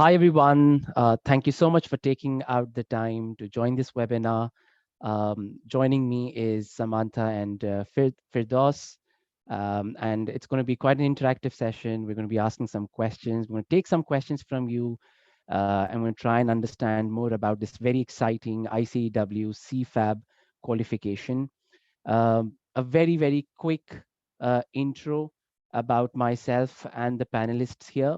Hi, everyone. Thank you so much for taking out the time to join this webinar. Joining me is Samantha and Firdaus. And it's going to be quite an interactive session. We're going to be asking some questions. We're going to take some questions from you. And we're going to try and understand more about this very exciting ICAEW CFAB qualification. A very, very quick intro about myself and the panelists here.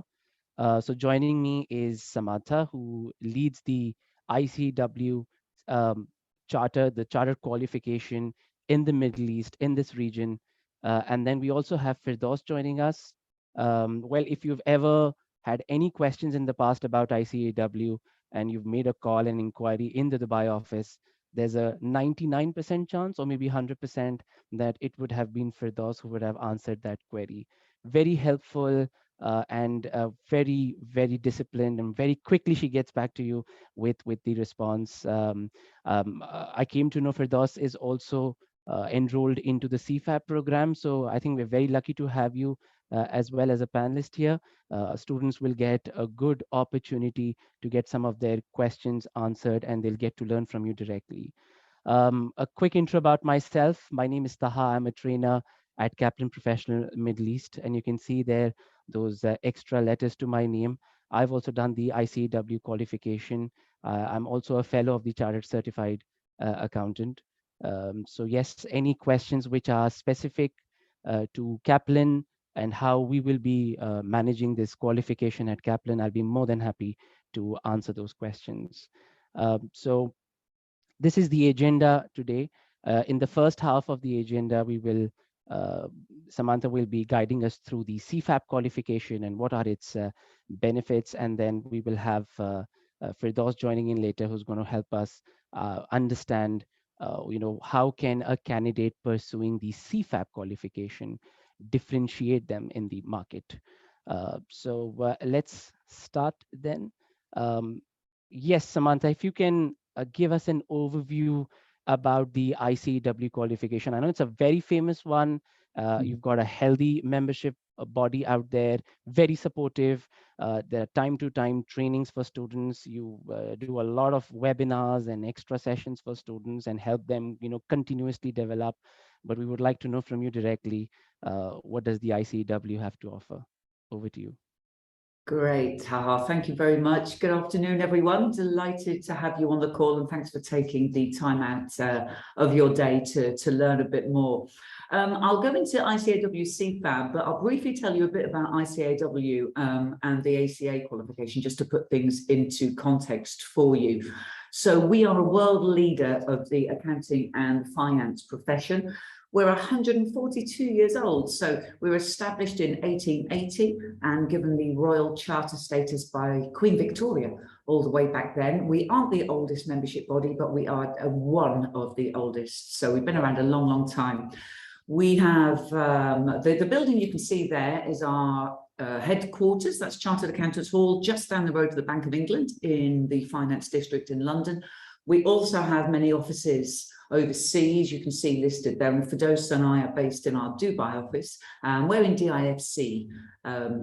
So joining me is Samantha, who leads the ICAEW the charter qualification in the Middle East, in this region. And then we also have Firdaus joining us. Well, if you've ever had any questions in the past about ICAEW and you've made a call and inquiry in the Dubai office, there's a 99% chance or maybe 100% that it would have been Firdaus who would have answered that query. Very helpful, and very, very disciplined, and very quickly she gets back to you with the response. I came to know Firdaus is also enrolled into the CFAB program, so I think we're very lucky to have you as well as a panelist here. Students will get a good opportunity to get some of their questions answered, and they'll get to learn from you directly. A quick intro about myself. My name is Taha. I'm a trainer at Kaplan Professional Middle East, and you can see there those extra letters to my name. I've also done the ICAEW qualification. I'm also a fellow of the Chartered Certified Accountant. So yes, any questions which are specific to Kaplan and how we will be managing this qualification at Kaplan, I'll be more than happy to answer those questions. So this is the agenda today. In the first half of the agenda, we will Samantha will be guiding us through the CFAB qualification and what are its benefits, and then we will have Firdaus joining in later, who's going to help us understand, how can a candidate pursuing the CFAB qualification differentiate them in the market. So let's start then. Yes, Samantha, if you can give us an overview about the ICAEW qualification. I know it's a very famous one. You've got a healthy membership body out there, very supportive. There are time-to-time trainings for students. You do a lot of webinars and extra sessions for students and help them, continuously develop. But we would like to know from you directly, what does the ICAEW have to offer? Over to you. Great, Taha. Thank you very much. Good afternoon, everyone. Delighted to have you on the call, and thanks for taking the time out of your day to learn a bit more. I'll go into ICAEW CFAB, but I'll briefly tell you a bit about ICAEW and the ACA qualification, just to put things into context for you. So we are a world leader of the accounting and finance profession. We're 142 years old, so we were established in 1880 and given the royal charter status by Queen Victoria all the way back then. We aren't the oldest membership body, but we are one of the oldest. So we've been around a long, long time. We have the building you can see there is our headquarters. That's Chartered Accountants Hall, just down the road to the Bank of England in the Finance District in London. We also have many offices overseas. You can see listed there, and Firdaus and I are based in our Dubai office. We're in DIFC,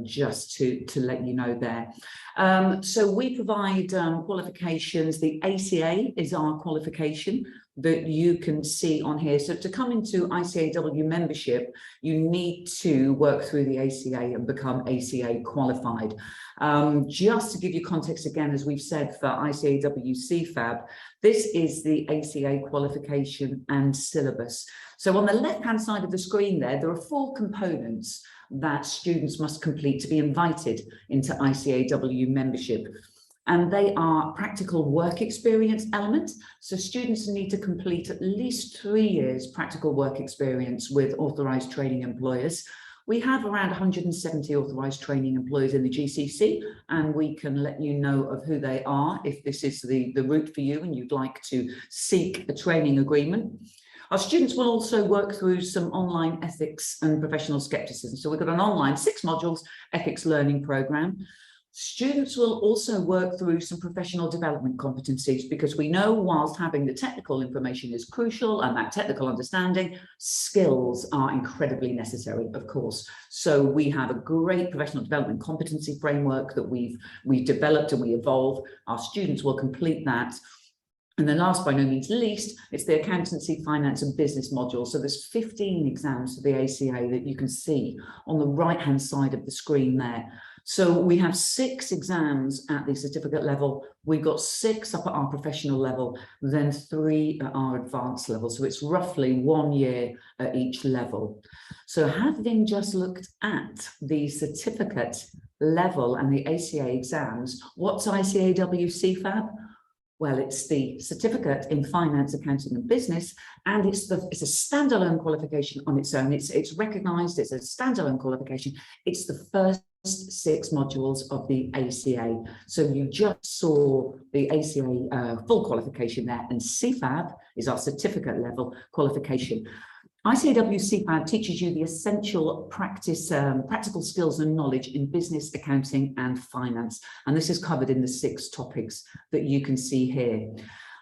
just to let you know there. So we provide qualifications. The ACA is our qualification that you can see on here. So to come into ICAEW membership, you need to work through the ACA and become ACA qualified. Just to give you context again, as we've said for ICAEW CFAB, this is the ACA qualification and syllabus. So on the left-hand side of the screen there are 4 components that students must complete to be invited into ICAEW membership. And they are practical work experience element. So students need to complete at least 3 years practical work experience with authorized training employers. We have around 170 authorized training employers in the GCC, and we can let you know of who they are if this is the route for you and you'd like to seek a training agreement. Our students will also work through some online ethics and professional skepticism. So we've got an online 6 modules ethics learning program. Students will also work through some professional development competencies, because we know whilst having the technical information is crucial and that technical understanding, skills are incredibly necessary, of course. So we have a great professional development competency framework that we've developed and we evolve. Our students will complete that. And then last by no means least, it's the accountancy, finance and business module. So there's 15 exams for the ACA that you can see on the right-hand side of the screen there. So we have 6 exams at the certificate level. We've got 6 up at our professional level, then 3 at our advanced level. So it's roughly 1 year at each level. So having just looked at the certificate level and the ACA exams, what's ICAEW CFAB? Well, it's the certificate in finance, accounting and business, and it's a standalone qualification on its own. It's recognised as a standalone qualification. It's the first 6 modules of the ACA. So you just saw the ACA full qualification there, and CFAB is our certificate level qualification. ICAEW CFAB teaches you the essential practical skills and knowledge in business, accounting and finance. And this is covered in the 6 topics that you can see here.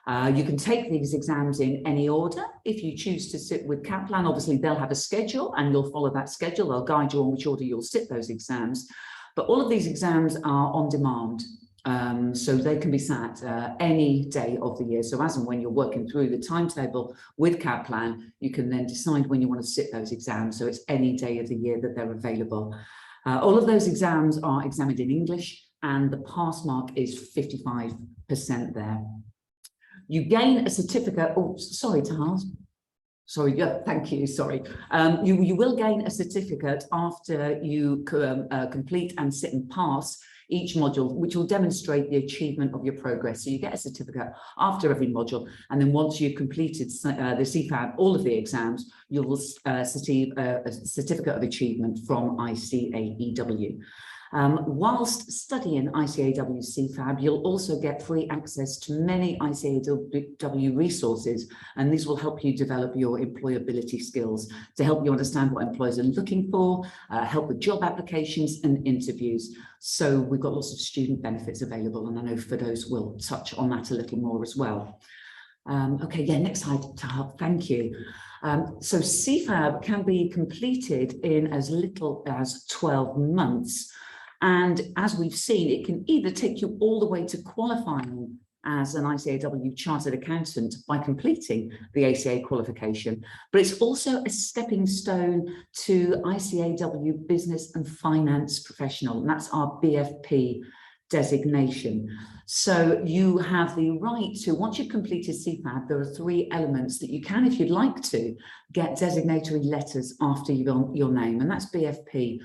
You can take these exams in any order. If you choose to sit with Kaplan, obviously they'll have a schedule and you'll follow that schedule. They'll guide you on which order you'll sit those exams. But all of these exams are on demand. So they can be sat any day of the year. So as and when you're working through the timetable with Kaplan, you can then decide when you want to sit those exams. So it's any day of the year that they're available. All of those exams are examined in English and the pass mark is 55% there. You gain a certificate. Oh, sorry, Tahar. Sorry, yeah, thank you, sorry. You will gain a certificate after you complete and sit and pass each module, which will demonstrate the achievement of your progress. So you get a certificate after every module, and then once you've completed the CFAB, all of the exams, you will receive a certificate of achievement from ICAEW. Whilst studying ICAEW CFAB, you'll also get free access to many ICAEW resources, and these will help you develop your employability skills to help you understand what employers are looking for, help with job applications and interviews. So we've got lots of student benefits available, and I know Firdaus will touch on that a little more as well. Okay, yeah, next slide, Tahar, thank you. So CFAB can be completed in as little as 12 months. And as we've seen, it can either take you all the way to qualifying as an ICAEW chartered accountant by completing the ACA qualification, but it's also a stepping stone to ICAEW business and finance professional, and that's our BFP designation. So you have the right to, once you've completed CFAB, there are 3 elements that you can, if you'd like to, get designatory letters after your name, and that's BFP.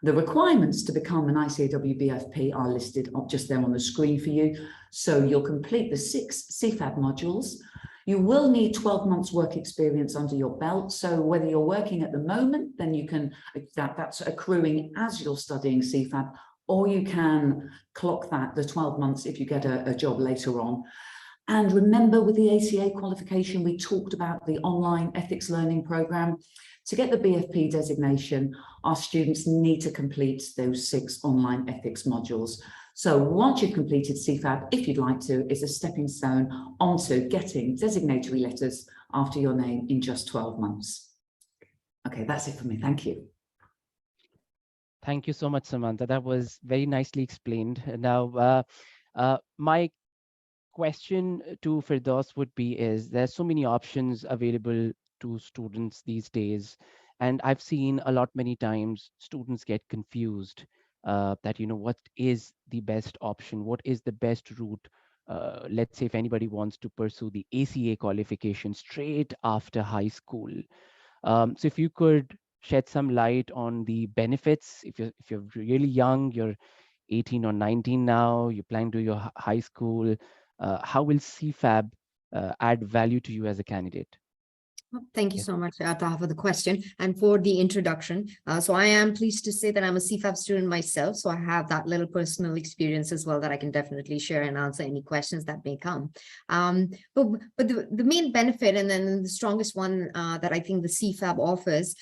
The requirements to become an ICAEW BFP are listed just there on the screen for you. So you'll complete the 6 CFAB modules. You will need 12 months work experience under your belt. So whether you're working at the moment, then you can, that's accruing as you're studying CFAB, or you can clock that, the 12 months, if you get a job later on. And remember, with the ACA qualification, we talked about the online ethics learning program. To get the BFP designation, our students need to complete those 6 online ethics modules. So once you've completed CFAB, if you'd like to, it's a stepping stone onto getting designatory letters after your name in just 12 months. Okay, that's it for me. Thank you. Thank you so much, Samantha. That was very nicely explained. Now, my question to Firdaus would be there's so many options available to students these days, and I've seen many times students get confused that what is the best option, what is the best route. Let's say if anybody wants to pursue the ACA qualification straight after high school. So if you could shed some light on the benefits, if you're really young, you're 18 or 19 now, you're planning to do your high school, how will CFAB add value to you as a candidate? Thank you so much, Taha, for the question and for the introduction. So I am pleased to say that I'm a CFAB student myself, so I have that little personal experience as well that I can definitely share and answer any questions that may come. But the main benefit, and then the strongest one that I think the CFAB offers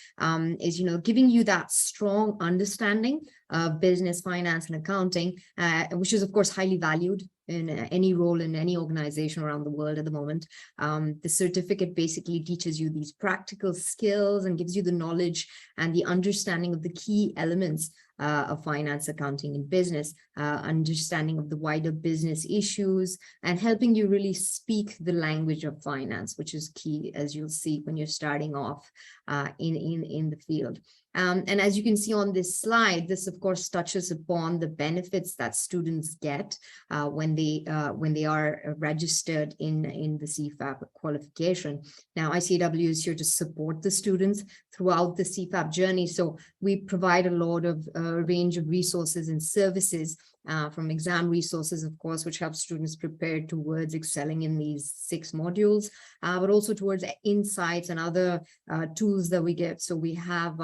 is, giving you that strong understanding of business, finance, and accounting, which is, of course, highly valued in any role in any organization around the world at the moment. The certificate basically teaches you these practical skills and gives you the knowledge and the understanding of the key elements of finance, accounting, and business, understanding of the wider business issues, and helping you really speak the language of finance, which is key, as you'll see when you're starting off in the field. And as you can see on this slide, this of course touches upon the benefits that students get when they are registered in the CFAB qualification. Now, ICAEW is here to support the students throughout the CFAB journey. So we provide a lot of range of resources and services, from exam resources, of course, which help students prepare towards excelling in these 6 modules, but also towards insights and other tools that we give. So we have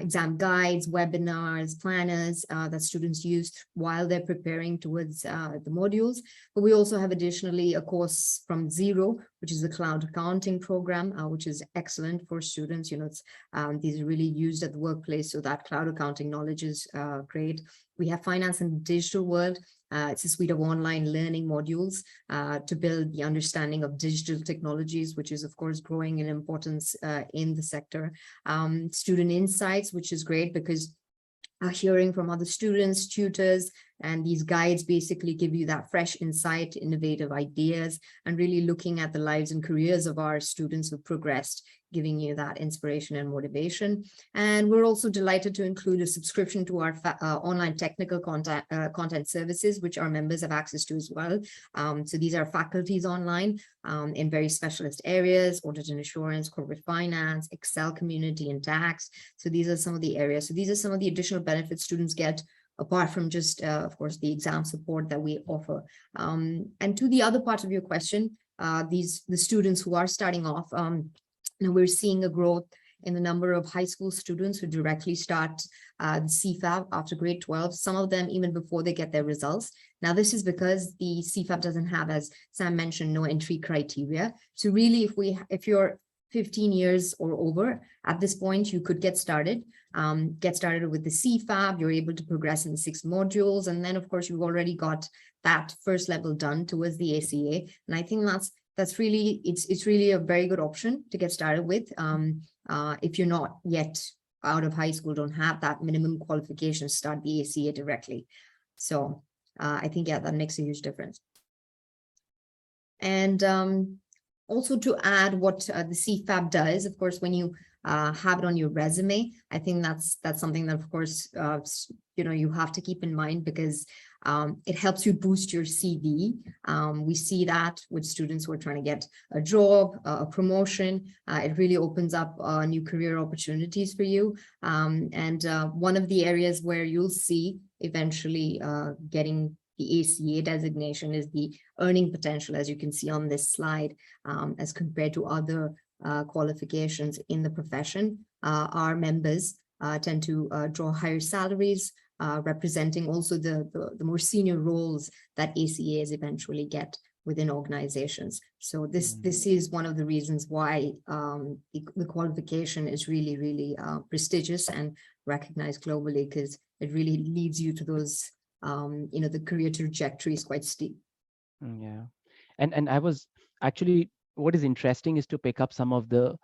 exam guides, webinars, planners that students use while they're preparing towards the modules. But we also have additionally a course from zero, which is the cloud accounting program, which is excellent for students. These are really used at the workplace, so that cloud accounting knowledge is great. We have finance in the digital world. It's a suite of online learning modules to build the understanding of digital technologies, which is, of course, growing in importance in the sector. Student insights, which is great because hearing from other students, tutors, and these guides basically give you that fresh insight, innovative ideas, and really looking at the lives and careers of our students who progressed, giving you that inspiration and motivation. And we're also delighted to include a subscription to our online technical content services, which our members have access to as well. So these are faculties online in very specialist areas: audit and assurance, corporate finance, Excel community, and tax. So these are some of the areas. So these are some of the additional benefits students get, apart from just, of course, the exam support that we offer. And to the other part of your question, the students who are starting off, now we're seeing a growth in the number of high school students who directly start the CFAB after grade 12, some of them even before they get their results. Now, this is because the CFAB doesn't have, as Sam mentioned, no entry criteria. So really, if you're 15 years or over, at this point, you could get started with the CFAB. You're able to progress in the 6 modules. And then, of course, you've already got that first level done towards the ACA. And I think that's really, it's really a very good option to get started with. If you're not yet out of high school, don't have that minimum qualification, start the ACA directly. So I think, yeah, that makes a huge difference. And also to add what the CFAB does, of course, when you have it on your resume, I think that's something that, of course, you have to keep in mind, because it helps you boost your CV. We see that with students who are trying to get a job, a promotion. It really opens up new career opportunities for you. And one of the areas where you'll see eventually getting the ACA designation is the earning potential, as you can see on this slide, as compared to other qualifications in the profession. Our members tend to draw higher salaries, representing also the more senior roles that ACAs eventually get within organizations. So this is one of the reasons why the qualification is really, really prestigious and recognized globally, because it really leads you to those, the career trajectory is quite steep. Yeah. And I was actually, what is interesting is to pick up some of the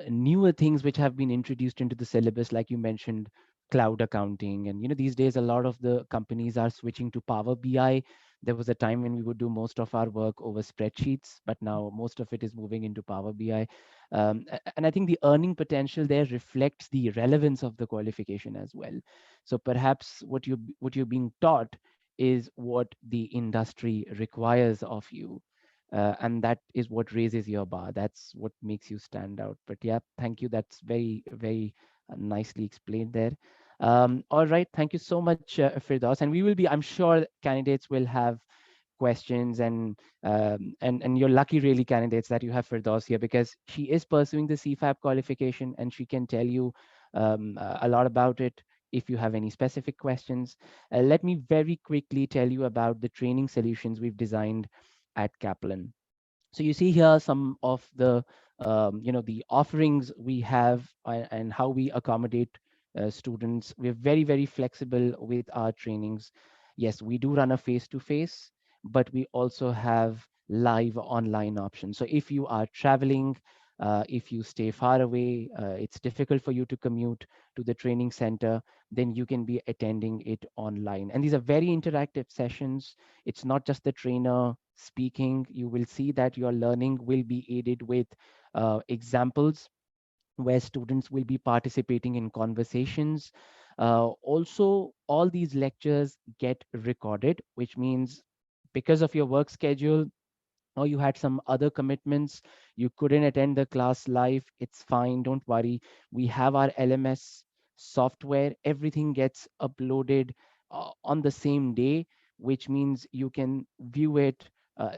newer things which have been introduced into the syllabus, like you mentioned, cloud accounting. And these days a lot of the companies are switching to Power BI. There was a time when we would do most of our work over spreadsheets, but now most of it is moving into Power BI. And I think the earning potential there reflects the relevance of the qualification as well. So perhaps what you're being taught is what the industry requires of you. And that is what raises your bar. That's what makes you stand out. But yeah, thank you. That's very, very nicely explained there. All right. Thank you so much, Firdaus. And we will be, I'm sure candidates will have questions. And you're lucky, really, candidates, that you have Firdaus here, because she is pursuing the CFAB qualification, and she can tell you a lot about it if you have any specific questions. Let me very quickly tell you about the training solutions we've designed at Kaplan. So you see here some of the the offerings we have, and how we accommodate students. We're very, very flexible with our trainings. Yes, we do run a face to face, but we also have live online options. So if you are traveling, if you stay far away, it's difficult for you to commute to the training center, then you can be attending it online. And these are very interactive sessions. It's not just the trainer speaking. You will see that your learning will be aided with examples, where students will be participating in conversations. Also, all these lectures get recorded, which means, because of your work schedule, or you had some other commitments, you couldn't attend the class live, it's fine, don't worry. We have our LMS software, everything gets uploaded on the same day, which means you can view it.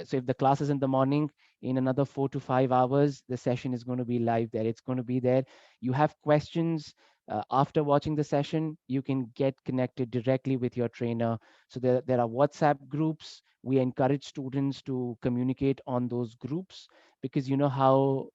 So if the class is in the morning, in another 4 to 5 hours, the session is going to be live there. It's going to be there. You have questions after watching the session, you can get connected directly with your trainer. So there are WhatsApp groups. We encourage students to communicate on those groups, because you know how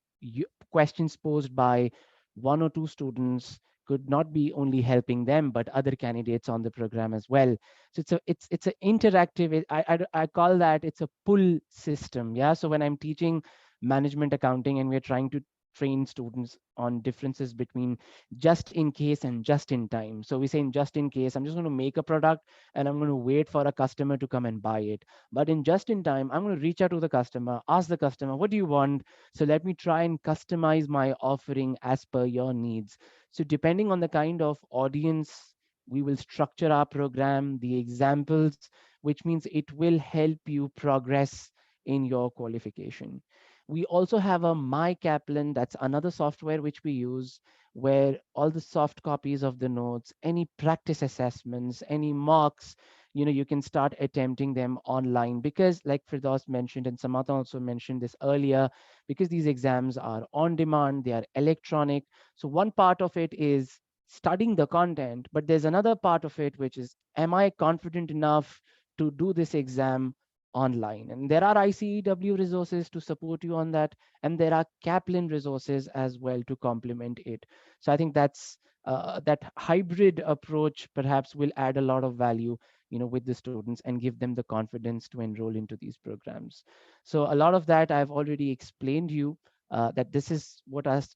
questions posed by one or two students could not be only helping them, but other candidates on the program as well. So it's an interactive. I call that, it's a pull system. Yeah. So when I'm teaching management accounting, and we're trying to train students on differences between just in case and just in time. So we say, in just in case, I'm just going to make a product, and I'm going to wait for a customer to come and buy it. But in just in time, I'm going to reach out to the customer, ask the customer, what do you want? So let me try and customize my offering as per your needs. So depending on the kind of audience, we will structure our program, the examples, which means it will help you progress in your qualification. We also have a My Kaplan, that's another software which we use, where all the soft copies of the notes, any practice assessments, any mocks, you can start attempting them online, because like Firdaus mentioned, and Samantha also mentioned this earlier, because these exams are on demand, they are electronic. So one part of it is studying the content, but there's another part of it which is, am I confident enough to do this exam online? And there are ICEW resources to support you on that, and there are Kaplan resources as well to complement it. So I think that hybrid approach perhaps will add a lot of value, with the students, and give them the confidence to enroll into these programs. So a lot of that I've already explained you, that this is what us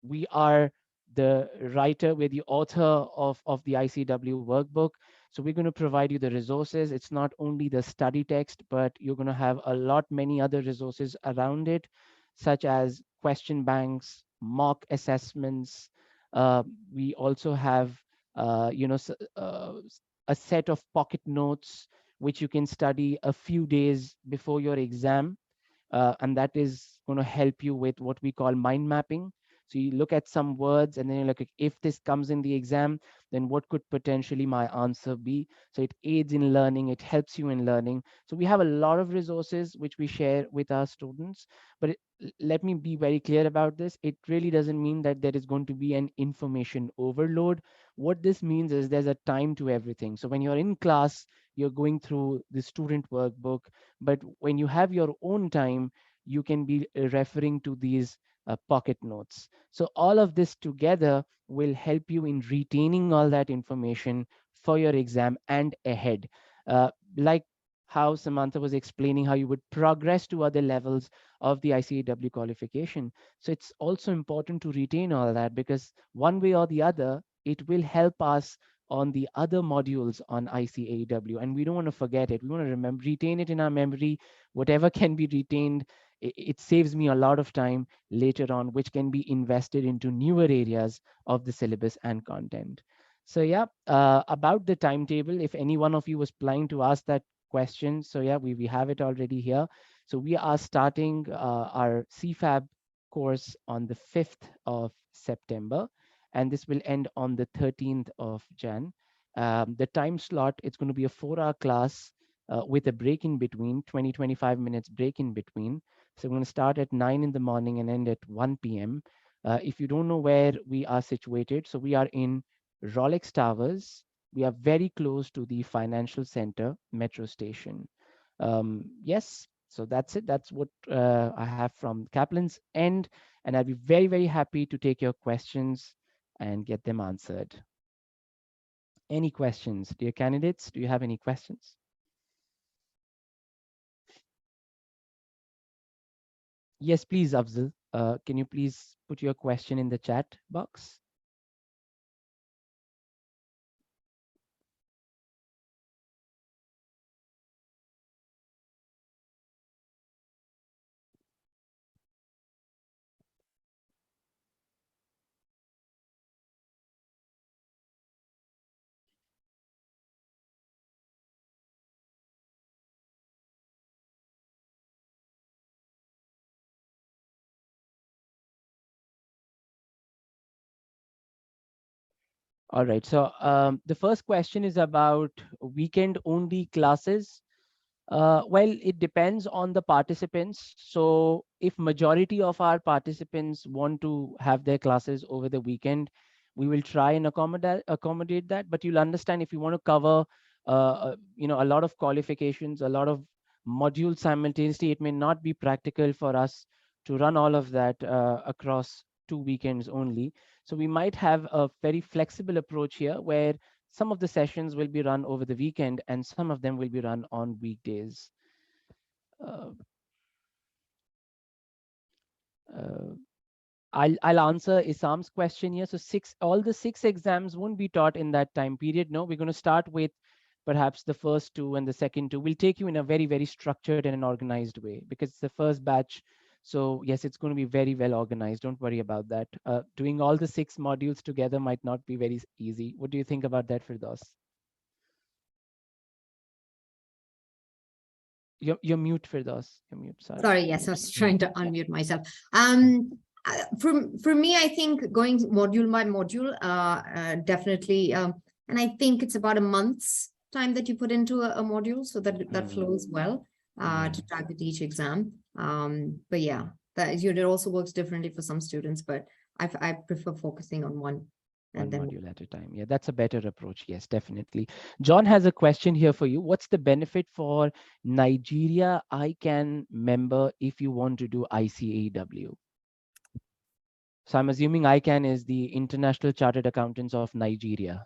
we are the writer, we're the author of the ICW workbook. So we're going to provide you the resources. It's not only the study text, but you're going to have a lot many other resources around it, such as question banks, mock assessments. We also have, a set of pocket notes which you can study a few days before your exam, and that is going to help you with what we call mind mapping. So you look at some words, and then you look at, if this comes in the exam, then what could potentially my answer be? So it aids in learning, it helps you in learning. So we have a lot of resources which we share with our students. But let me be very clear about this. It really doesn't mean that there is going to be an information overload. What this means is there's a time to everything. So when you're in class, you're going through the student workbook, but when you have your own time, you can be referring to these pocket notes. So all of this together will help you in retaining all that information for your exam and ahead. Like how Samantha was explaining how you would progress to other levels of the ICAEW qualification. So it's also important to retain all that, because one way or the other, it will help us on the other modules on ICAEW, and we don't want to forget it. We want to remember, retain it in our memory. Whatever can be retained, it saves me a lot of time later on, which can be invested into newer areas of the syllabus and content. So yeah, about the timetable, if any one of you was planning to ask that question, so yeah, we have it already here. So we are starting our CFAB course on the 5th of September, and this will end on the 13th of Jan. The time slot, it's going to be a 4-hour class. with a break in between, 20-25 minutes break in between. So we're going to start at 9 in the morning and end at 1 p.m. If you don't know where we are situated, so we are in Rolex Towers. We are very close to the Financial Center metro station. Yes, so that's it. That's what I have from Kaplan's end. And I'll be very, very happy to take your questions and get them answered. Any questions, dear candidates? Do you have any questions? Yes, please, Afzal. Can you please put your question in the chat box? All right. So the first question is about weekend-only classes. Well, it depends on the participants. So if majority of our participants want to have their classes over the weekend, we will try and accommodate that. But you'll understand if you want to cover, a lot of qualifications, a lot of modules simultaneously, it may not be practical for us to run all of that across 2 weekends only. So we might have a very flexible approach here where some of the sessions will be run over the weekend and some of them will be run on weekdays. Uh, uh, I'll answer Isam's question here. So all the six exams won't be taught in that time period. No, we're going to start with perhaps the first two and the second two. We'll take you in a very, very structured and an organized way because it's the first batch. So yes, it's going to be very well organized. Don't worry about that. Doing all the 6 modules together might not be very easy. What do you think about that, Firdaus? You're mute, Firdaus. You're mute. Sorry, yes, I was trying to unmute myself. For me, I think going module by module, definitely, and I think it's about a month's time that you put into a module so that that flows well to target each exam. But yeah, it also works differently for some students, but I prefer focusing on one. And then module at a time. Yeah, that's a better approach. Yes, definitely. John has a question here for you. What's the benefit for Nigeria ICANN member if you want to do ICAEW? So I'm assuming ICANN is the International Chartered Accountants of Nigeria.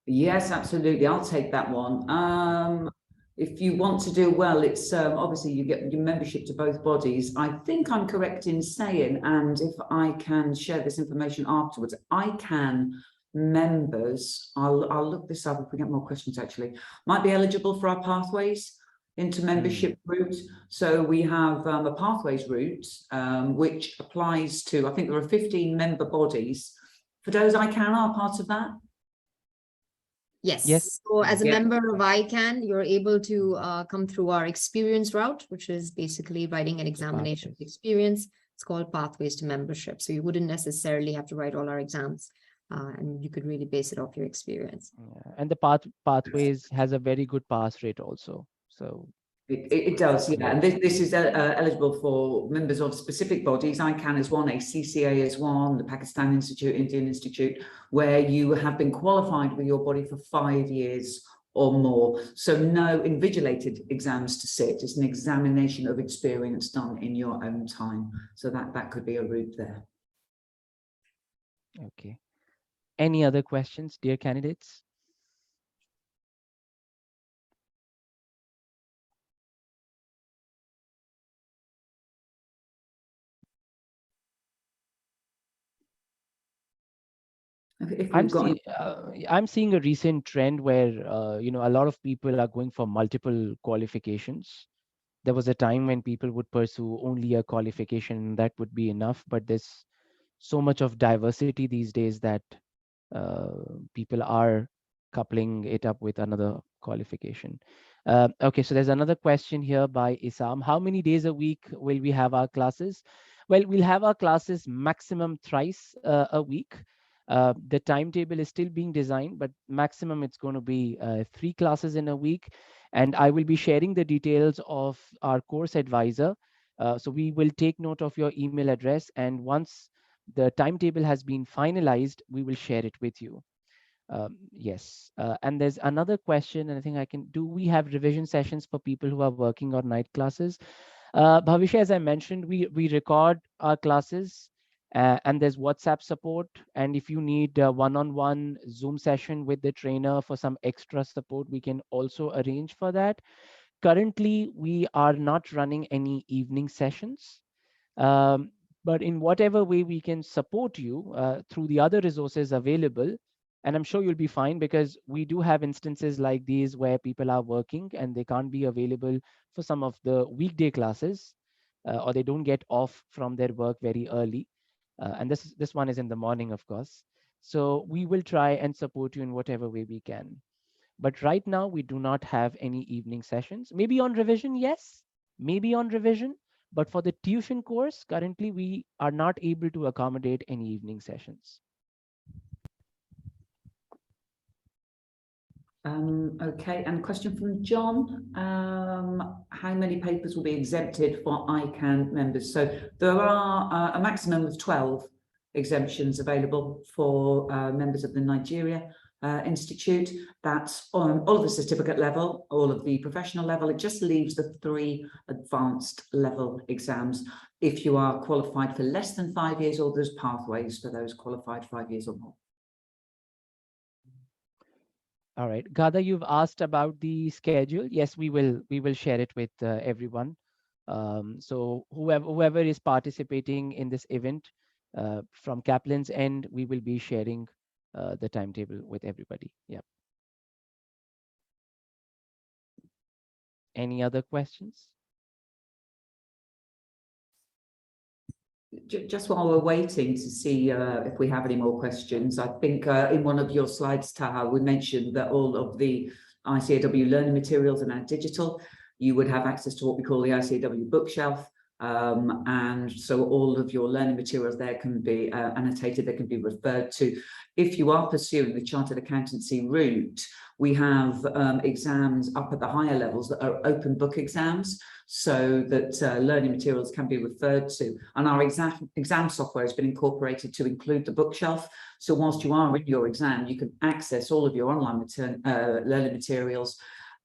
Yes, absolutely. I'll take that one. If you want to do well, it's obviously you get your membership to both bodies. I think I'm correct in saying, and if I can share this information afterwards, ICANN members, I'll look this up if we get more questions actually, might be eligible for our pathways into membership route. So we have a pathways route, which applies to, I think there are 15 member bodies. For those ICANN are part of that? Yes. So as a member of ICANN, you're able to come through our experience route, which is basically writing an examination experience. It's called Pathways to Membership. So you wouldn't necessarily have to write all our exams, and you could really base it off your experience. Yeah. And the Pathways has a very good pass rate also. So it does, yeah. And this is eligible for members of specific bodies. ICANN is one, ACCA is one, the Pakistan Institute, Indian Institute, where you have been qualified with your body for 5 years or more. So no invigilated exams to sit. It's an examination of experience done in your own time. So that could be a route there. Okay. Any other questions, dear candidates? I'm seeing a recent trend where a lot of people are going for multiple qualifications. There was a time when people would pursue only a qualification that would be enough, but there's so much of diversity these days that people are coupling it up with another qualification. Okay, so there's another question here by Isam. How many days a week will we have our classes? Well, we'll have our classes maximum thrice a week. The timetable is still being designed, but maximum it's going to be 3 classes in a week. And I will be sharing the details of our course advisor. So we will take note of your email address, and once the timetable has been finalized, we will share it with you. Yes. And there's another question, and I think I can, do we have revision sessions for people who are working on night classes? Bhavisha, as I mentioned, we record our classes, and there's WhatsApp support. And if you need a one-on-one Zoom session with the trainer for some extra support, we can also arrange for that. Currently, we are not running any evening sessions. Um, but in whatever way we can support you through the other resources available, and I'm sure you'll be fine, because we do have instances like these where people are working and they can't be available for some of the weekday classes, or they don't get off from their work very early. And this one is in the morning, of course. So we will try and support you in whatever way we can. But right now, we do not have any evening sessions. Maybe on revision, yes, maybe on revision. But for the tuition course, currently, we are not able to accommodate any evening sessions. Okay, and a question from John. How many papers will be exempted for ICANN members? So there are a maximum of 12 exemptions available for members of the Nigeria Institute. That's on all of the certificate level, all of the professional level. It just leaves the 3 advanced level exams. If you are qualified for less than 5 years, or there's pathways for those qualified 5 years or more. All right, Gada, you've asked about the schedule. Yes, we will share it with everyone. So whoever is participating in this event from Kaplan's end, we will be sharing the timetable with everybody. Yeah. Any other questions? Just while we're waiting to see if we have any more questions, I think in one of your slides, Taha, we mentioned that all of the ICAEW learning materials are now digital. You would have access to what we call the ICAEW bookshelf. And so all of your learning materials there can be annotated, they can be referred to. If you are pursuing the chartered accountancy route, we have exams up at the higher levels that are open book exams, so that learning materials can be referred to. And our exam software has been incorporated to include the bookshelf. So whilst you are in your exam, you can access all of your online learning materials,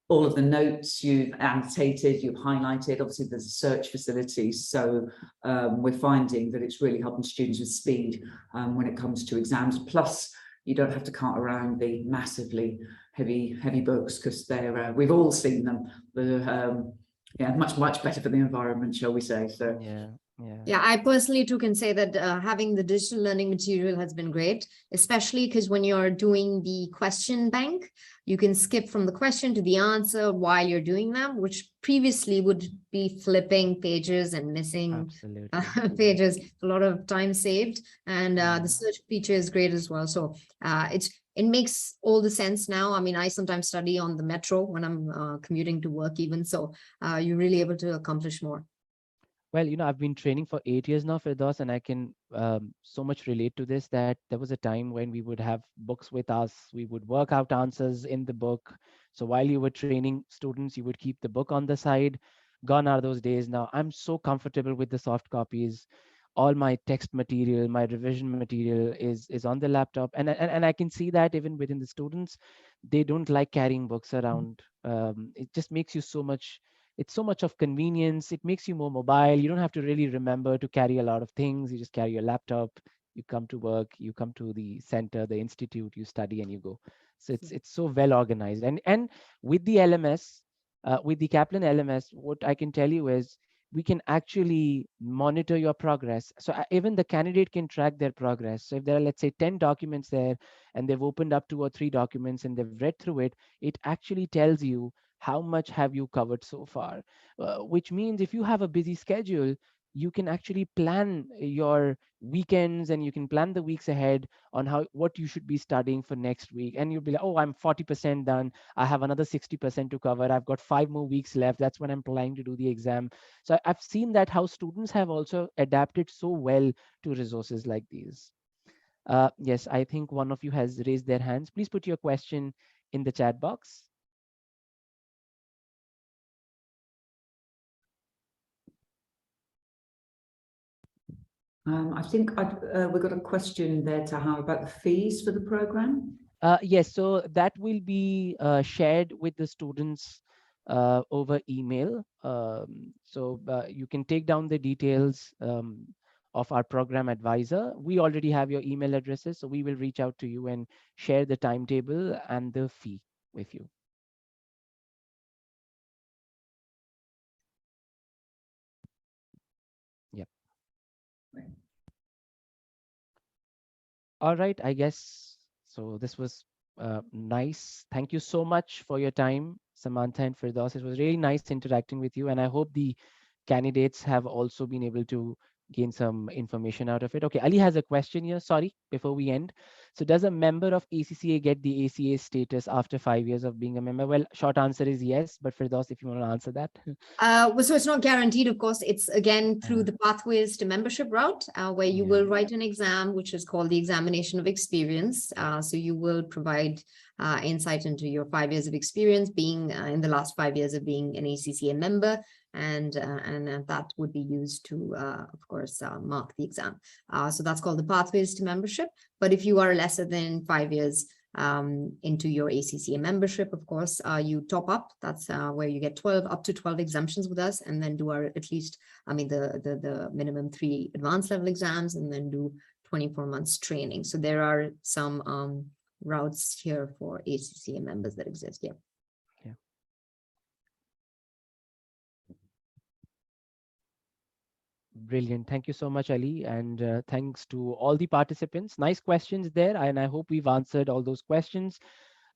all of the notes you've annotated, you've highlighted. Obviously, there's a search facility. So we're finding that it's really helping students with speed when it comes to exams. Plus, you don't have to cart around the massively heavy books, because they're we've all seen them. Yeah, much better for the environment, shall we say. So yeah, I personally too can say that having the digital learning material has been great, especially because when you're doing the question bank, you can skip from the question to the answer while you're doing them, which previously would be flipping pages and missing pages. A lot of time saved, and the search feature is great as well. So it makes all the sense now. I mean, I sometimes study on the metro when I'm commuting to work even. So you're really able to accomplish more. Well, I've been training for 8 years now, Firdaus, and I can so much relate to this, that there was a time when we would have books with us. We would work out answers in the book. So while you were training students, you would keep the book on the side. Gone are those days now. I'm so comfortable with the soft copies. All my text material, my revision material is on the laptop. And I can see that even within the students, they don't like carrying books around. It just makes you so much, it's so much of convenience. It makes you more mobile. You don't have to really remember to carry a lot of things. You just carry your laptop, you come to work, you come to the center, the institute, you study, and you go. So it's so well organized. And with the LMS, with the Kaplan LMS, what I can tell you is we can actually monitor your progress. So even the candidate can track their progress. So if there are, let's say, 10 documents there, and they've opened up 2 or 3 documents and they've read through it, it actually tells you how much have you covered so far, which means if you have a busy schedule, you can actually plan your weekends, and you can plan the weeks ahead on what you should be studying for next week. And you'll be like, oh, I'm 40% done, I have another 60% to cover, I've got 5 more weeks left, that's when I'm planning to do the exam. So I've seen that how students have also adapted so well to resources like these. Yes, I think one of you has raised their hands. Please put your question in the chat box. I think we've got a question there, Taha, about the fees for the program. Yes, so that will be shared with the students over email. So you can take down the details of our program advisor. We already have your email addresses, so we will reach out to you and share the timetable and the fee with you. Yep. All right, I guess so. This was nice. Thank you so much for your time, Samantha and Firdaus. It was really nice interacting with you, and I hope the candidates have also been able to gain some information out of it. Okay, Ali has a question here. Sorry, before we end. So, does a member of ACCA get the ACA status after 5 years of being a member? Well, short answer is yes, but Firdaus, if you want to answer that. So it's not guaranteed, of course. It's again through the pathways to membership route, where you will write an exam, which is called the examination of experience. So you will provide insight into your 5 years of experience, being in the last 5 years of being an ACCA member, and that would be used to, of course, mark the exam. So that's called the pathways to membership. But if you are lesser than 5 years into your ACCA membership, of course, you top up. That's where you get up to 12 exemptions with us, and then do at least, the minimum 3 advanced level exams, and then do 24 months training. So there are some routes here for ACCA members that exist. Yeah. Brilliant. Thank you so much, Ali. And thanks to all the participants. Nice questions there. And I hope we've answered all those questions.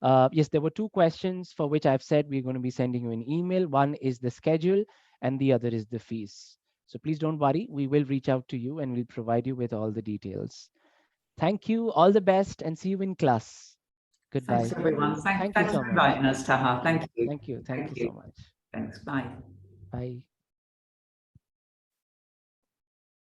Yes, there were 2 questions for which I've said we're going to be sending you an email. One is the schedule and the other is the fees. So please don't worry. We will reach out to you and we'll provide you with all the details. Thank you. All the best and see you in class. Goodbye. Thanks, everyone. Thanks you for so much. inviting us, Taha. Thank you. Thank you. Thank you so much. Thanks. Bye. Bye.